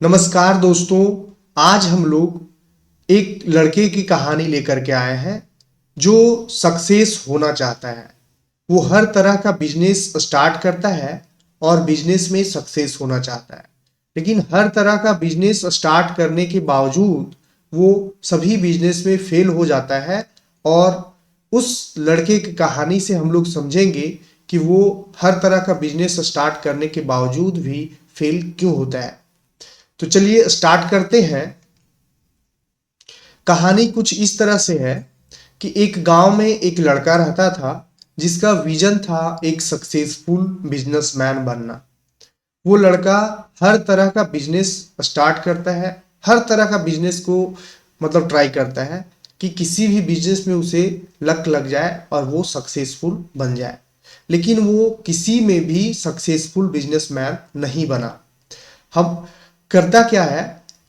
नमस्कार दोस्तों। आज हम लोग एक लड़के की कहानी लेकर के आए हैं जो सक्सेस होना चाहता है। वो हर तरह का बिजनेस स्टार्ट करता है और बिजनेस में सक्सेस होना चाहता है, लेकिन हर तरह का बिजनेस स्टार्ट करने के बावजूद वो सभी बिजनेस में फेल हो जाता है। और उस लड़के की कहानी से हम लोग समझेंगे कि वो हर तरह का बिजनेस स्टार्ट करने के बावजूद भी फेल क्यों होता है। तो चलिए स्टार्ट करते हैं। कहानी कुछ इस तरह से है कि एक गांव में एक लड़का रहता था जिसका विजन था एक सक्सेसफुल बिजनेसमैन बनना। वो लड़का हर तरह का बिजनेस स्टार्ट करता है, हर तरह का बिजनेस को ट्राई करता है कि किसी भी बिजनेस में उसे लक लग जाए और वो सक्सेसफुल बन जाए, लेकिन वो किसी में भी सक्सेसफुल बिजनेसमैन नहीं बना। हम करता क्या है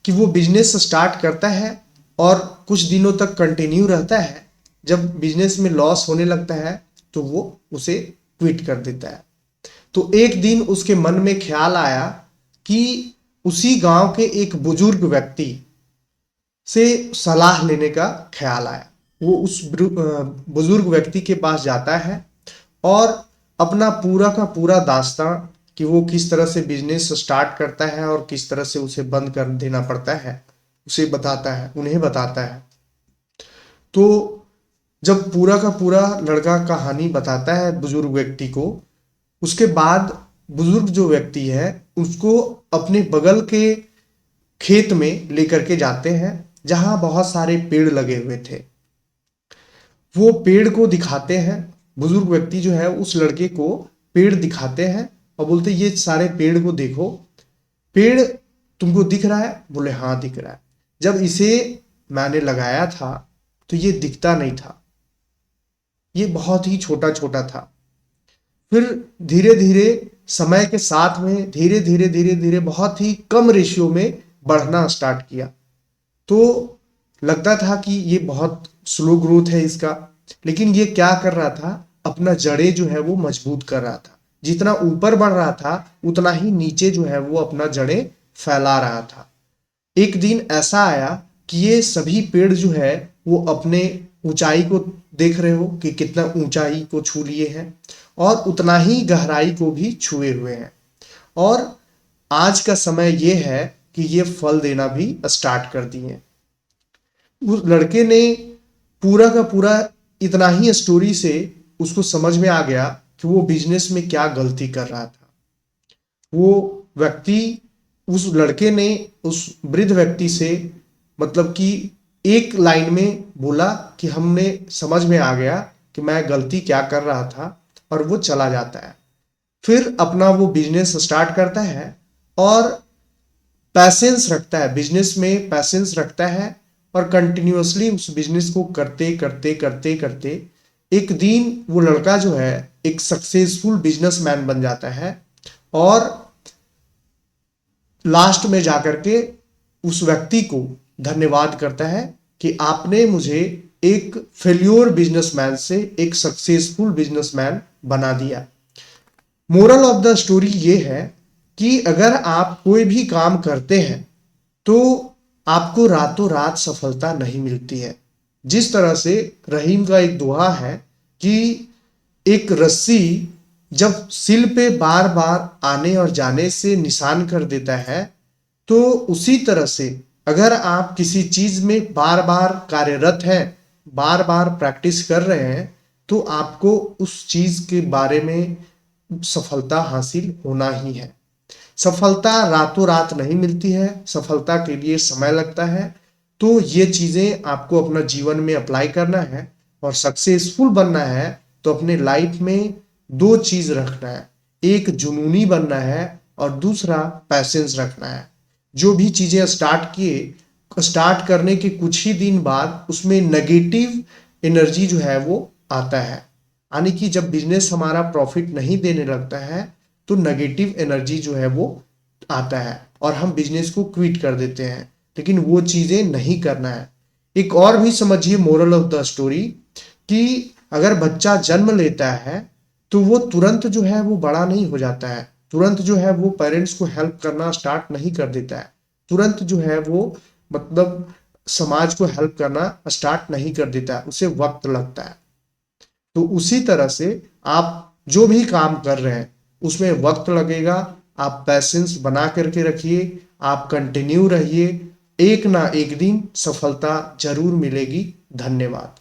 कि वो बिजनेस स्टार्ट करता है और कुछ दिनों तक कंटिन्यू रहता है। जब बिजनेस में लॉस होने लगता है तो वो उसे क्विट कर देता है। तो एक दिन उसके मन में ख्याल आया कि उसी गांव के एक बुजुर्ग व्यक्ति से सलाह लेने का ख्याल आया। वो उस बुजुर्ग व्यक्ति के पास जाता है और अपना पूरा का पूरा दास्तां कि वो किस तरह से बिजनेस स्टार्ट करता है और किस तरह से उसे बंद कर देना पड़ता है उसे बताता है, उन्हें बताता है। तो जब पूरा का पूरा लड़का कहानी बताता है बुजुर्ग व्यक्ति को, उसके बाद बुजुर्ग जो व्यक्ति है उसको अपने बगल के खेत में लेकर के जाते हैं जहां बहुत सारे पेड़ लगे हुए थे। वो पेड़ को दिखाते हैं। बुजुर्ग व्यक्ति जो है उस लड़के को पेड़ दिखाते हैं और बोलते ये सारे पेड़ को देखो। पेड़ तुमको दिख रहा है? बोले हाँ दिख रहा है। जब इसे मैंने लगाया था तो ये दिखता नहीं था, ये बहुत ही छोटा छोटा था। फिर धीरे धीरे समय के साथ में धीरे धीरे बहुत ही कम रेशियो में बढ़ना स्टार्ट किया। तो लगता था कि ये बहुत स्लो ग्रोथ है इसका, लेकिन ये क्या कर रहा था, अपना जड़ें जो है वो मजबूत कर रहा था। जितना ऊपर बढ़ रहा था उतना ही नीचे जो है वो अपना जड़ें फैला रहा था। एक दिन ऐसा आया कि ये सभी पेड़ जो है वो अपने ऊंचाई को देख रहे हो कि कितना ऊंचाई को छू लिए हैं और उतना ही गहराई को भी छुए हुए हैं। और आज का समय ये है कि ये फल देना भी स्टार्ट कर दिए। उस लड़के ने पूरा का पूरा इतना ही स्टोरी से उसको समझ में आ गया कि वो बिजनेस में क्या गलती कर रहा था। वो व्यक्ति, उस लड़के ने उस वृद्ध व्यक्ति से कि एक लाइन में बोला कि हमने समझ में आ गया कि मैं गलती क्या कर रहा था, और वो चला जाता है। फिर अपना वो बिजनेस स्टार्ट करता है और पैसेंस रखता है, बिजनेस में पैसेंस रखता है और कंटिन्यूअसली उस बिजनेस को करते करते करते करते एक दिन वो लड़का जो है एक सक्सेसफुल बिजनेसमैन बन जाता है। और लास्ट में जाकर के उस व्यक्ति को धन्यवाद करता है कि आपने मुझे एक फेल्योर बिजनेसमैन से एक सक्सेसफुल बिजनेसमैन बना दिया। मोरल ऑफ द स्टोरी ये है कि अगर आप कोई भी काम करते हैं तो आपको रातों रात सफलता नहीं मिलती है। जिस तरह से रहीम का एक दोहा है कि एक रस्सी जब सिल पे बार बार आने और जाने से निशान कर देता है, तो उसी तरह से अगर आप किसी चीज में बार बार कार्यरत हैं, बार बार प्रैक्टिस कर रहे हैं, तो आपको उस चीज के बारे में सफलता हासिल होना ही है। सफलता रातों रात नहीं मिलती है, सफलता के लिए समय लगता है। तो ये चीजें आपको अपना जीवन में अप्लाई करना है और सक्सेसफुल बनना है तो अपने लाइफ में दो चीज रखना है, एक जुनूनी बनना है और दूसरा पैसेंस रखना है। जो भी चीजें स्टार्ट करने के कुछ ही दिन बाद उसमें नेगेटिव एनर्जी जो है वो आता है। यानी कि जब बिजनेस हमारा प्रॉफिट नहीं देने लगता है तो नेगेटिव एनर्जी जो है वो आता है और हम बिजनेस को क्विट कर देते हैं, लेकिन वो चीजें नहीं करना है। एक और भी समझिए मोरल ऑफ द स्टोरी कि अगर बच्चा जन्म लेता है तो वो तुरंत जो है वो बड़ा नहीं हो जाता है, तुरंत जो है वो पेरेंट्स को हेल्प करना स्टार्ट नहीं कर देता है। तुरंत जो है वो मतलब समाज को हेल्प करना स्टार्ट नहीं कर देता है, उसे वक्त लगता है। तो उसी तरह से आप जो भी काम कर रहे हैं उसमें वक्त लगेगा, आप पैशेंस बना करके रखिए, आप कंटिन्यू रहिए, एक ना एक दिन सफलता जरूर मिलेगी। धन्यवाद।